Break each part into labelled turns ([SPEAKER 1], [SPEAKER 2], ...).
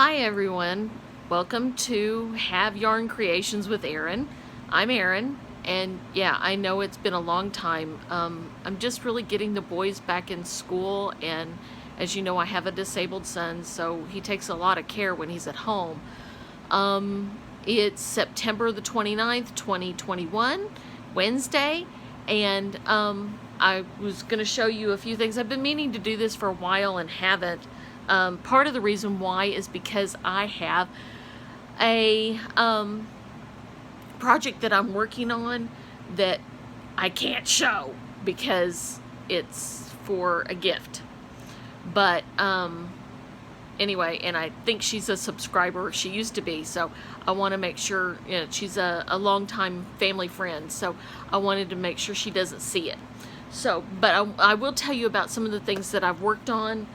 [SPEAKER 1] Hi everyone, welcome to Have Yarn Creations with Erin. I'm Erin, and yeah, I know it's been a long time. I'm just really getting the boys back in school, and as you know, I have a disabled son, so he takes a lot of care when he's at home. It's September the 29th, 2021, Wednesday, and I was going to show you a few things. I've been meaning to do this for a while and haven't. Part of the reason why is because I have a project that I'm working on that I can't show because it's for a gift. But anyway, and I think she's a subscriber. She used to be, so I want to make sure, you know, she's a longtime family friend, so I wanted to make sure she doesn't see it. So, but I will tell you about some of the things that I've worked on.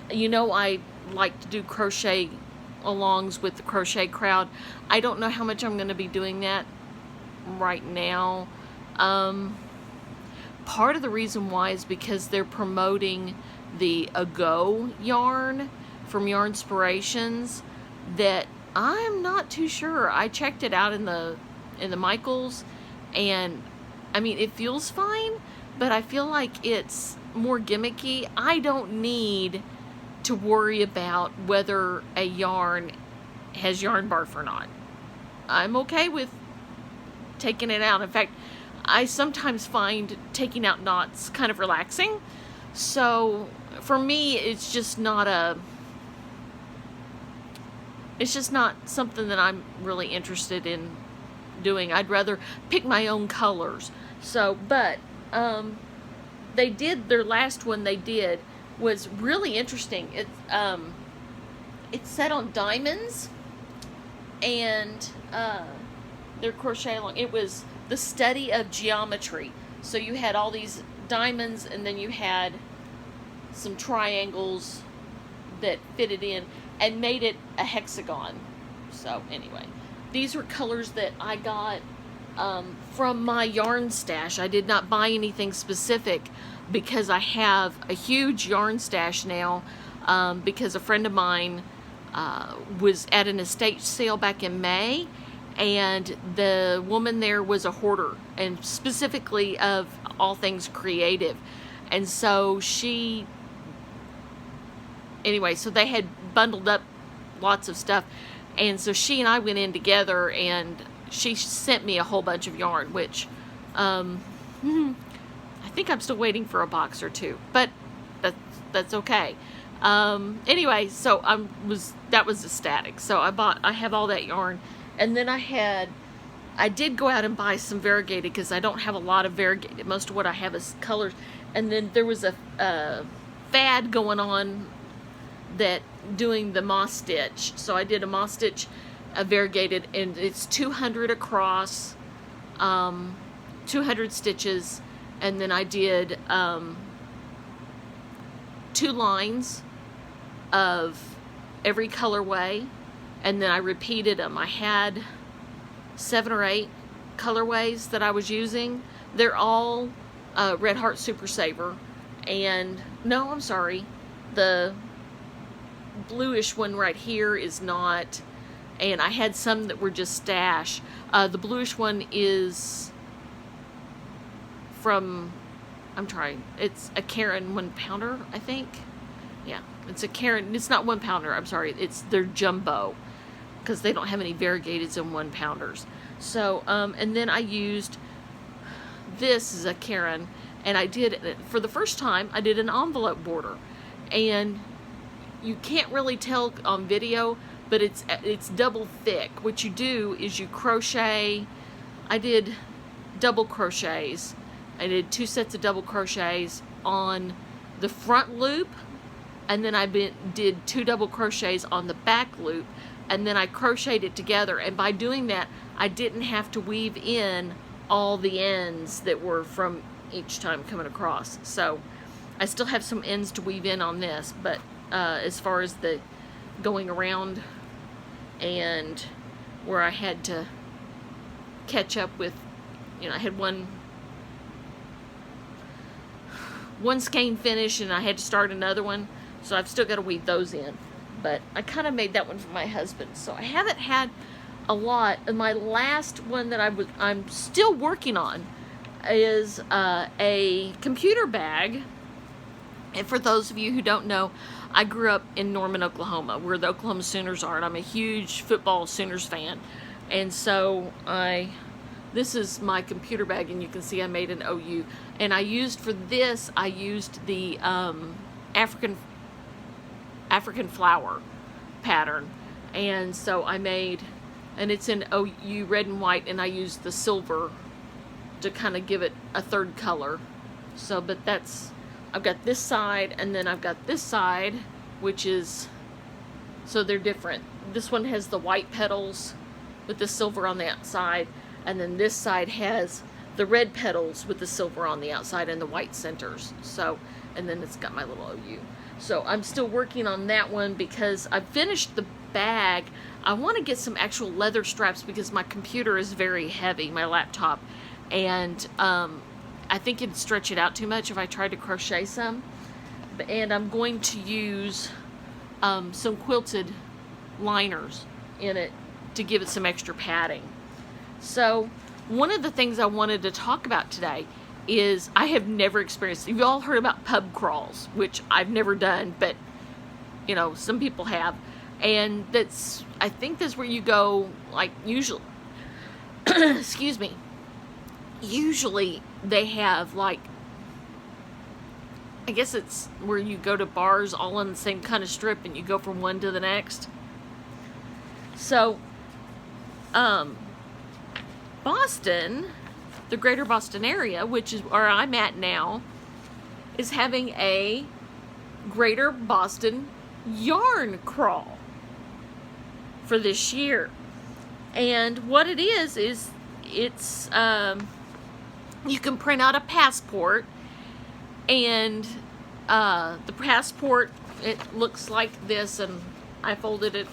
[SPEAKER 1] You know, I like to do crochet alongs with the crochet crowd. I don't know how much I'm going to be doing that right now. Part of the reason why is because they're promoting the Ago yarn from Yarnspirations that I'm not too sure. I checked it out in the Michaels, and I mean, it feels fine, but I feel like it's more gimmicky. I don't need to worry about whether a yarn has yarn barf or not. I'm okay with taking it out. In fact, I sometimes find taking out knots kind of relaxing. So for me, it's just not something that I'm really interested in doing. I'd rather pick my own colors. So, but they did, their last one they did was really interesting. It's set on diamonds, and their crochet along. It was the study of geometry. So you had all these diamonds, and then you had some triangles that fitted in and made it a hexagon. So anyway, these were colors that I got from my yarn stash. I did not buy anything specific because I have a huge yarn stash now, because a friend of mine was at an estate sale back in May, and the woman there was a hoarder, and specifically of all things creative. And so anyway, so they had bundled up lots of stuff, and so she and I went in together, and she sent me a whole bunch of yarn, which I think I'm still waiting for a box or two, but that's okay. Anyway, so that was ecstatic. So I have all that yarn, and then I did go out and buy some variegated because I don't have a lot of variegated. Most of what I have is colors. And then there was a fad going on that doing the moss stitch. So I did a moss stitch, a variegated, and it's 200 across, 200 stitches. And then I did 2 lines of every colorway, and then I repeated them. I had 7 or 8 colorways that I was using. They're all Red Heart Super Saver, and no, I'm sorry, the bluish one right here is not, and I had some that were just stash. The bluish one is from, it's a Karen 1 pounder, I think. Yeah, it's a Karen, it's not 1 pounder, I'm sorry, it's their jumbo, because they don't have any variegateds in 1 pounders. So, and then I used, this is a Karen, and I did, for the first time, I did an envelope border, and you can't really tell on video, but it's double thick. What you do is you crochet, I did double crochets. I did 2 sets of double crochets on the front loop, and then I did 2 double crochets on the back loop, and then I crocheted it together. And by doing that, I didn't have to weave in all the ends that were from each time coming across. So I still have some ends to weave in on this, but as far as the going around and where I had to catch up with, you know, I had one skein finish and I had to start another one, so I've still got to weave those in. but I kind of made that one for my husband. So I haven't had a lot. And my last one that I'm still working on is a computer bag. And for those of you who don't know, I grew up in Norman, Oklahoma, where the Oklahoma Sooners are, and I'm a huge football Sooners fan. And so this is my computer bag, and you can see I made an OU. And I used the African flower pattern. And so I made, and it's in OU red and white, and I used the silver to kind of give it a third color. So, but I've got this side, and then I've got this side, which is, so they're different. This one has the white petals with the silver on the outside, and then this side has the red petals with the silver on the outside and the white centers. So, and then it's got my little OU. So I'm still working on that one because I finished the bag. I want to get some actual leather straps because my computer is very heavy, my laptop, and I think it'd stretch it out too much if I tried to crochet some. And I'm going to use some quilted liners in it to give it some extra padding. So one of the things I wanted to talk about today is I have never experienced, you've all heard about pub crawls, which I've never done, but you know, some people have. And I think that's where you go, like, usually, excuse me, usually they have, like, I guess it's where you go to bars all on the same kind of strip and you go from one to the next. So, Boston, the greater Boston area, which is where I'm at now, is having a greater Boston yarn crawl for this year. And what it is it's you can print out a passport, and the passport, it looks like this, and I folded it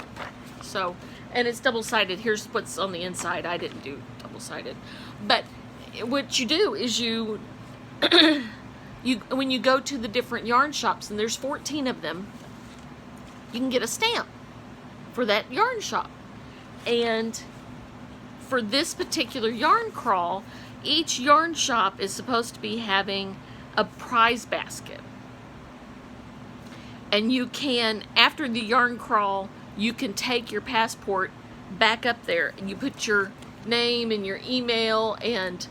[SPEAKER 1] so, and it's double-sided. Here's what's on the inside. I didn't do double-sided, but what you do is you when you go to the different yarn shops, and there's 14 of them, you can get a stamp for that yarn shop. And for this particular yarn crawl, each yarn shop is supposed to be having a prize basket. And you can, after the yarn crawl, you can take your passport back up there and you put your name and your email and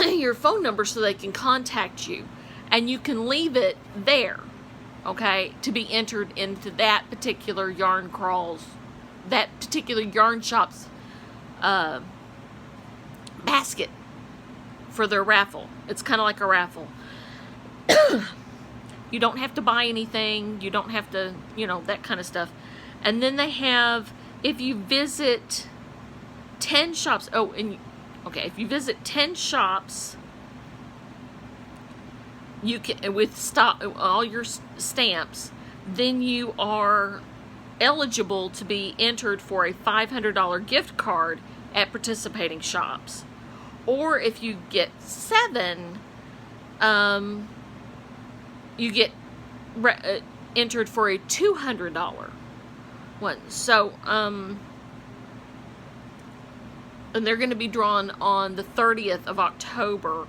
[SPEAKER 1] your phone number so they can contact you. And you can leave it there, okay, to be entered into that particular yarn crawls, that particular yarn shop's basket for their raffle. It's kind of like a raffle. You don't have to buy anything. You don't have to, you know, that kind of stuff. And then they have, if you visit 10 shops, if you visit 10 shops, you can, with all your stamps, then you are eligible to be entered for a $500 gift card at participating shops. Or if you get 7, you get entered for a $200 one. So, and they're going to be drawn on the 30th of October.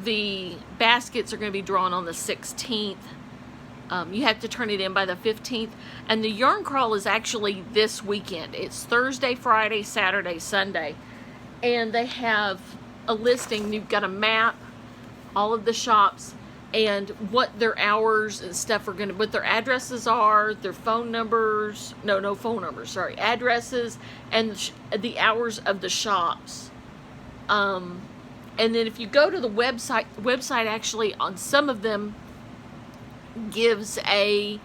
[SPEAKER 1] The baskets are going to be drawn on the 16th. You have to turn it in by the 15th. And the yarn crawl is actually this weekend. It's Thursday, Friday, Saturday, Sunday. And they have a listing. You've got a map, all of the shops, and what their hours and stuff are going to, what their addresses are, their phone numbers, no phone numbers, sorry, addresses, and the hours of the shops. And then if you go to the website actually on some of them gives a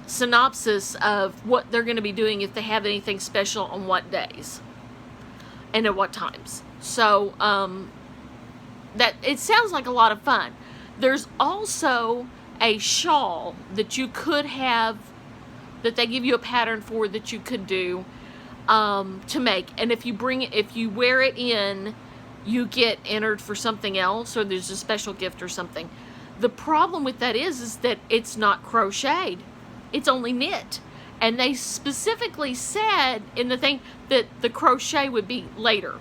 [SPEAKER 1] synopsis of what they're going to be doing if they have anything special on what days and at what times. So that it sounds like a lot of fun. There's also a shawl that you could have, that they give you a pattern for, that you could do to make, and if you wear it in, you get entered for something else, or there's a special gift or something. The problem with that is that it's not crocheted. It's only knit. And they specifically said in the thing that the crochet would be later.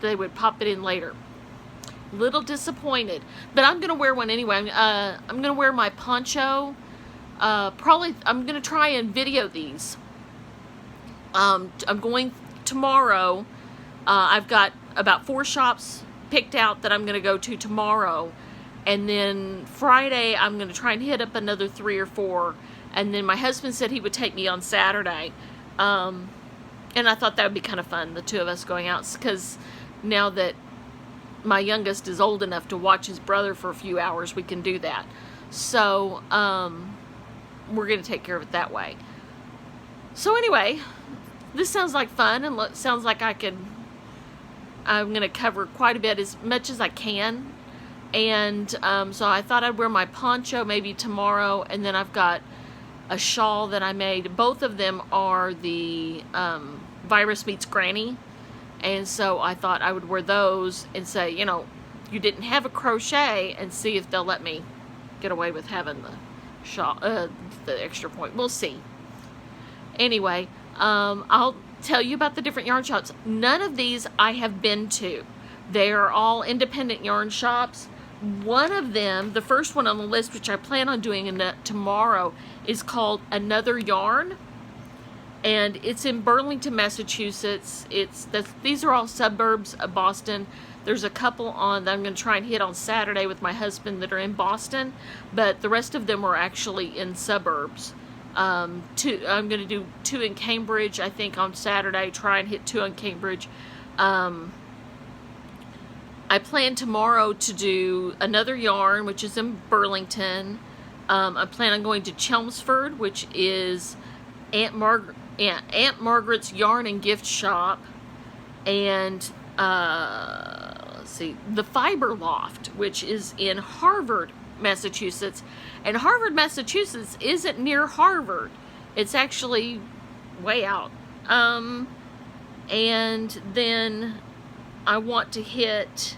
[SPEAKER 1] They would pop it in later. Little disappointed. But I'm going to wear one anyway. I'm going to wear my poncho. Probably, I'm going to try and video these. I'm going tomorrow. I've got about 4 shops picked out that I'm going to go to tomorrow. And then Friday, I'm going to try and hit up another 3 or 4. And then my husband said he would take me on Saturday. And I thought that would be kind of fun, the 2 of us going out. Because now that my youngest is old enough to watch his brother for a few hours, we can do that. So, we're going to take care of it that way. So anyway, this sounds like fun, and sounds like I'm going to cover quite a bit, as much as I can. And so I thought I'd wear my poncho maybe tomorrow, and then I've got a shawl that I made. Both of them are the Virus Meets Granny, and so I thought I would wear those and say, you know, you didn't have a crochet, and see if they'll let me get away with having the shawl, the extra point. We'll see. Anyway, I'll tell you about the different yarn shops. None of these I have been to. They are all independent yarn shops. One of them, the first one on the list, which I plan on doing tomorrow, is called Another Yarn, and it's in Burlington, Massachusetts. These are all suburbs of Boston. There's a couple on that I'm going to try and hit on Saturday with my husband that are in Boston, but the rest of them are actually in suburbs. I'm going to do 2 in Cambridge, I think, on Saturday. Try and hit 2 in Cambridge. I plan tomorrow to do Another Yarn, which is in Burlington. I plan on going to Chelmsford, which is Aunt Margaret's Yarn and Gift Shop. And, let's see, the Fiber Loft, which is in Harvard, Massachusetts. And Harvard, Massachusetts isn't near Harvard. It's actually way out. And then I want to hit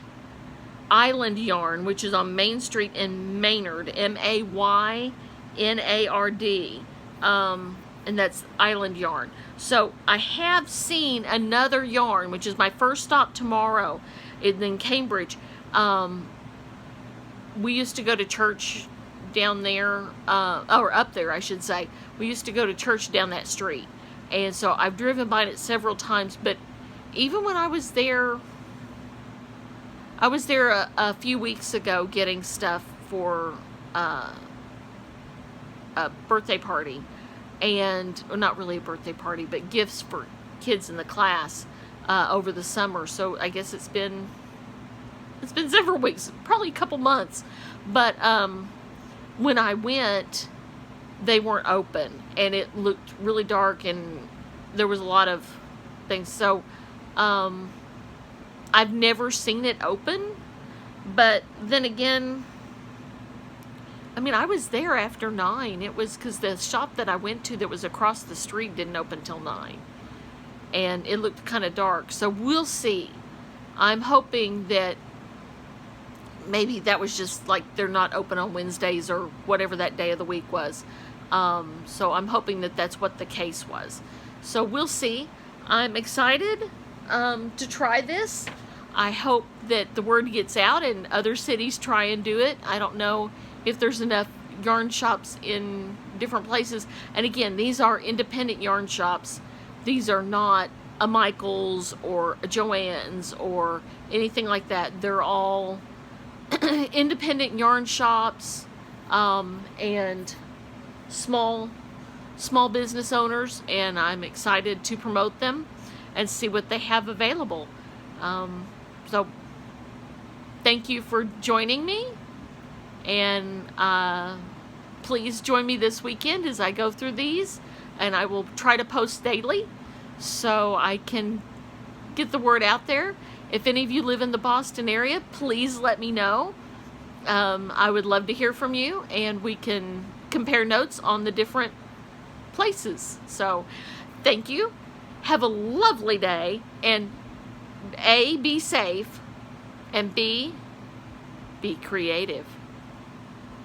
[SPEAKER 1] Island Yarn, which is on Main Street in Maynard, Maynard. And that's Island Yarn. So I have seen Another Yarn, which is my first stop tomorrow in Cambridge. We used to go to church down there, or up there, I should say. We used to go to church down that street. And so I've driven by it several times, but even when I was there a few weeks ago getting stuff for a birthday party, and well, not really a birthday party, but gifts for kids in the class over the summer. So I guess it's been several weeks, probably a couple months. But when I went, they weren't open, and it looked really dark, and there was a lot of things. So I've never seen it open, but then again, I mean, I was there after 9. It was because the shop that I went to that was across the street didn't open till 9, and it looked kind of dark. So we'll see. I'm hoping that maybe that was just like they're not open on Wednesdays or whatever that day of the week was. So I'm hoping that that's what the case was. So we'll see. I'm excited to try this. I hope that the word gets out and other cities try and do it. I don't know if there's enough yarn shops in different places. And again, these are independent yarn shops. These are not a Michael's or a Joann's or anything like that. They're all independent yarn shops and small business owners, and I'm excited to promote them and see what they have available. So thank you for joining me, and please join me this weekend as I go through these, and I will try to post daily so I can get the word out there. If any of you live in the Boston area, please let me know. I would love to hear from you, and we can compare notes on the different places. So thank you. Have a lovely day, and A, be safe, and B, be creative.